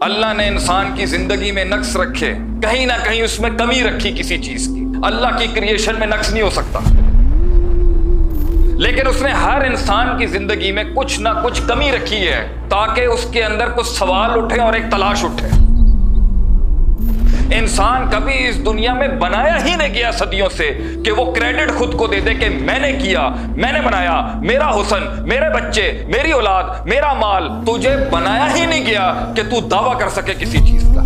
اللہ نے انسان کی زندگی میں نقص رکھے، کہیں نہ کہیں اس میں کمی رکھی کسی چیز کی۔ اللہ کی کریشن میں نقص نہیں ہو سکتا، لیکن اس نے ہر انسان کی زندگی میں کچھ نہ کچھ کمی رکھی ہے تاکہ اس کے اندر کچھ سوال اٹھے اور ایک تلاش اٹھے۔ انسان کبھی اس دنیا میں بنایا ہی نہیں گیا صدیوں سے کہ وہ کریڈٹ خود کو دے دے کہ میں نے کیا، میں نے بنایا، میرا حسن، میرے بچے، میری اولاد، میرا مال۔ تجھے بنایا ہی نہیں گیا کہ تو دعویٰ کر سکے کسی چیز کا۔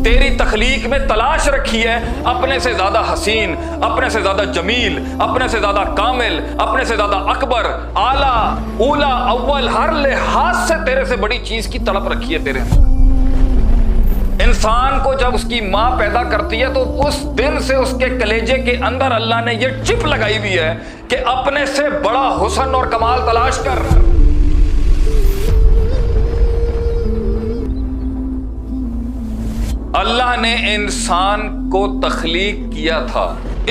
تیری تخلیق میں تلاش رکھی ہے اپنے سے زیادہ حسین، اپنے سے زیادہ جمیل، اپنے سے زیادہ کامل، اپنے سے زیادہ اکبر، اعلیٰ، اولا، اول، ہر لحاظ سے تیرے سے بڑی چیز کی تڑپ رکھی ہے تیرے اندر۔ انسان کو جب اس کی ماں پیدا کرتی ہے تو اس دن سے اس کے کلیجے کے اندر اللہ نے یہ چپ لگائی ہوئی ہے کہ اپنے سے بڑا حسن اور کمال تلاش کر۔ اللہ نے انسان کو تخلیق کیا تھا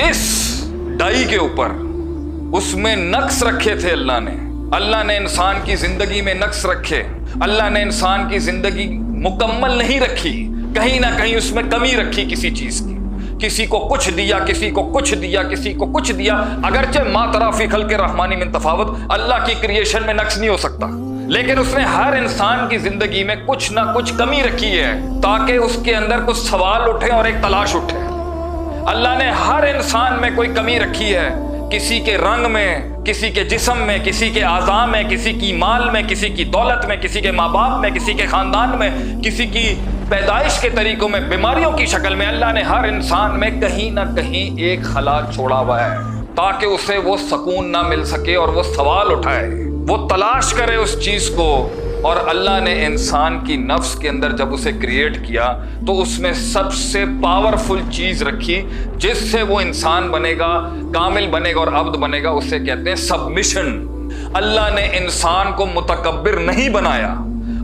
اس ڈائی کے اوپر، اس میں نقص رکھے تھے اللہ نے انسان کی زندگی میں نقص رکھے۔ اللہ نے انسان کی زندگی مکمل نہیں رکھی، کہیں نہ کہیں اس میں کمی رکھی کسی چیز کی۔ کسی کو کچھ دیا، کسی کو کچھ دیا، کسی کو کچھ دیا۔ اگرچہ ما تری فی خلق الرحمن من تفاوت، اللہ کی کریشن میں نقص نہیں ہو سکتا، لیکن اس نے ہر انسان کی زندگی میں کچھ نہ کچھ کمی رکھی ہے تاکہ اس کے اندر کچھ سوال اٹھے اور ایک تلاش اٹھے۔ اللہ نے ہر انسان میں کوئی کمی رکھی ہے، کسی کے رنگ میں، کسی کے جسم میں، کسی کے اعضاء میں، کسی کی مال میں، کسی کی دولت میں، کسی کے ماں باپ میں، کسی کے خاندان میں، کسی کی پیدائش کے طریقوں میں، بیماریوں کی شکل میں۔ اللہ نے ہر انسان میں کہیں نہ کہیں ایک خلا چھوڑا ہوا ہے تاکہ اسے وہ سکون نہ مل سکے اور وہ سوال اٹھائے، وہ تلاش کرے اس چیز کو۔ اور اللہ نے انسان کی نفس کے اندر جب اسے کریٹ کیا تو اس میں سب سے پاورفل چیز رکھی جس سے وہ انسان بنے گا، کامل بنے گا اور عبد بنے گا، اسے کہتے ہیں سبمیشن۔ اللہ نے انسان کو متکبر نہیں بنایا،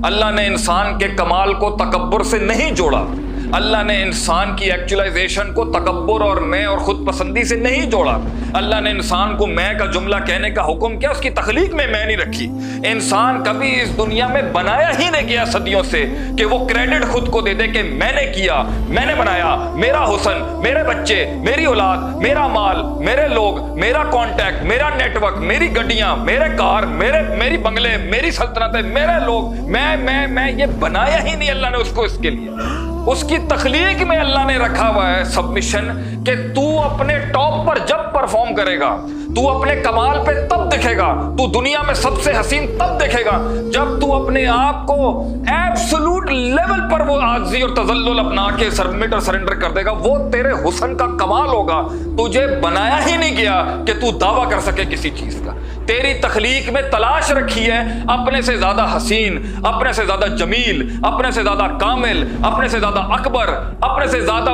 اللہ نے انسان کے کمال کو تکبر سے نہیں جوڑا، اللہ نے انسان کی ایکچولائزیشن کو تکبر اور میں اور خود پسندی سے نہیں جوڑا۔ اللہ نے انسان کو میں کا جملہ کہنے کا حکم کیا، اس کی تخلیق میں نہیں رکھی۔ انسان کبھی اس دنیا میں بنایا ہی نہیں گیا صدیوں سے کہ وہ کریڈٹ خود کو دے دے کہ میں نے کیا، میں نے بنایا، میرا حسن، میرے بچے، میری اولاد، میرا مال، میرے لوگ، میرا کانٹیکٹ، میرا نیٹ ورک، میری گڈیاں، میرے کار، میری بنگلے، میری سلطنتیں، میرے لوگ، میں یہ بنایا ہی نہیں اللہ نے اس کو۔ اس کے لیے اس کی تخلیق میں اللہ نے رکھا ہوا ہے سبمیشن کہ تو اپنے ٹاپ پر جب پرفارم کرے گا، تو اپنے کمال پہ تب دکھے گا، تو دنیا میں سب سے حسین تب دکھے گا جب تو اپنے آپ کو ایبسولوٹ لیول پر وہ عاجزی اور تذلل اپنا کے سبمٹ اور سرنڈر کر دے گا۔ وہ تیرے حسن کا کمال ہوگا۔ تجھے بنایا ہی نہیں گیا کہ تو دعویٰ کر سکے کسی چیز کا۔ تیری تخلیق میں تلاش رکھی ہے اپنے سے زیادہ حسین، اپنے سے زیادہ جمیل، اپنے سے زیادہ کامل، اپنے سے زیادہ اکبر، اپنے سے زیادہ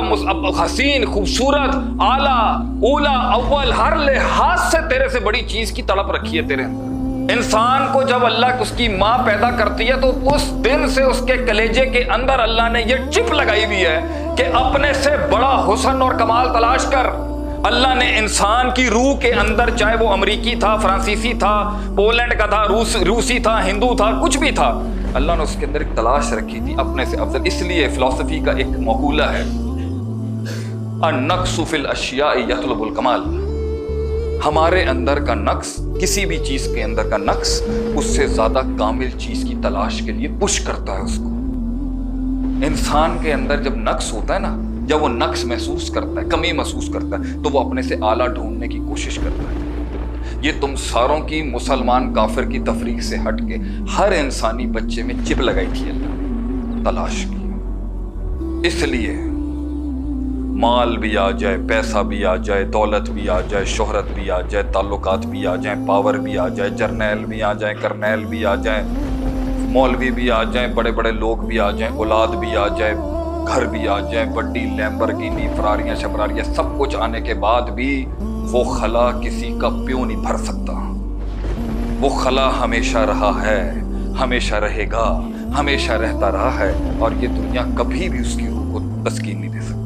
حسین، خوبصورت، اعلیٰ، اولا، اول، ہر لحاظ سے تیرے سے بڑی چیز کی تڑپ رکھی ہے تیرے اندر۔ انسان کو جب اللہ اس کی ماں پیدا کرتی ہے تو اس دن سے اس کے کلیجے کے اندر اللہ نے یہ چپ لگائی ہوئی ہے کہ اپنے سے بڑا حسن اور کمال تلاش کر۔ اللہ نے انسان کی روح کے اندر، چاہے وہ امریکی تھا، فرانسیسی تھا، پولینڈ کا تھا، روسی تھا، ہندو تھا، کچھ بھی تھا، اللہ نے اس کے اندر ایک تلاش رکھی تھی اپنے سے افضل۔ اس لیے فلسفی کا ایک مقولہ ہے، النقص فی الاشیاء یطلب الکمال۔ ہمارے اندر کا نقص، کسی بھی چیز کے اندر کا نقص، اس سے زیادہ کامل چیز کی تلاش کے لیے پش کرتا ہے اس کو۔ انسان کے اندر جب نقص ہوتا ہے نا، جب وہ نقص محسوس کرتا ہے، کمی محسوس کرتا ہے، تو وہ اپنے سے اعلیٰ ڈھونڈنے کی کوشش کرتا ہے۔ یہ تم ساروں کی مسلمان کافر کی تفریق سے ہٹ کے ہر انسانی بچے میں چپ لگائی تھی اللہ نے، تلاش کی۔ اس لیے مال بھی آ جائے، پیسہ بھی آ جائے، دولت بھی آ جائے، شہرت بھی آ جائے، تعلقات بھی آ جائیں، پاور بھی آ جائے، جرنیل بھی آ جائیں، کرنیل بھی آ جائیں، مولوی بھی آ جائیں، بڑے بڑے لوگ بھی آ جائیں، اولاد بھی آ جائے، گھر بھی آ جائیں، بڑی لیمبرگینی، فراریاں شبراریاں، سب کچھ آنے کے بعد بھی وہ خلا کسی کا پیو نہیں بھر سکتا۔ وہ خلا ہمیشہ رہا ہے، ہمیشہ رہے گا، ہمیشہ رہتا رہا ہے، اور یہ دنیا کبھی بھی اس کی روح کو تسکین نہیں دے سکتی۔